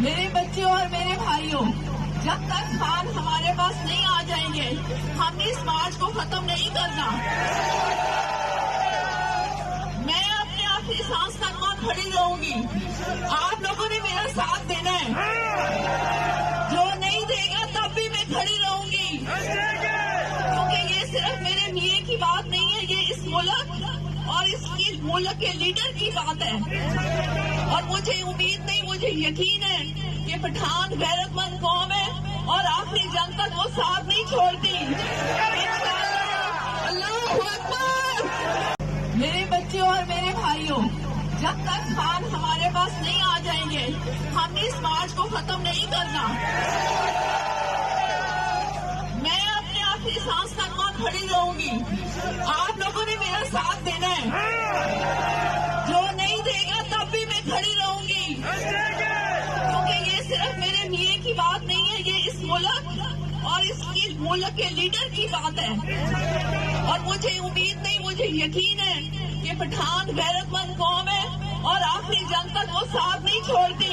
मेरे बच्चे और मेरे भाइयों, जब तक खान हमारे पास नहीं आ जाएंगे, हमने इस मार्च को खत्म नहीं करना। मैं अपने आखिरी सांस तक वहां खड़ी रहूंगी। आप लोगों ने मेरा साथ देना है। जो नहीं देगा तब भी मैं खड़ी रहूंगी, क्योंकि ये सिर्फ मेरे मियाँ की बात नहीं है, ये इस मुल्क और इसकी मुल्क के लीडर की बात है। और मुझे उम्मीद नहीं, मुझे यकीन है कि पठान गैरतमंद कौम है और आखिरी जंग तक वो साथ नहीं छोड़ती। अल्लाहू अकबर। मेरे बच्चे और मेरे भाइयों, जब तक खान हमारे पास नहीं आ जाएंगे, हमने इस मार्च को खत्म नहीं करना। मैं अपने आखिरी सांस तक वहां खड़ी रहूंगी। आप लोगों ने मेरा साथ देना है। जो नहीं देगा तब भी मैं खड़ी रहूंगी, क्योंकि ये सिर्फ मेरे मियाँ की बात नहीं है, ये इस मुल्क और इसकी मुल्क के लीडर की बात है। और मुझे उम्मीद नहीं, मुझे यकीन है कि पठान गैरतमंद कौम है और आखिरी जंग तक वो साथ नहीं छोड़ती।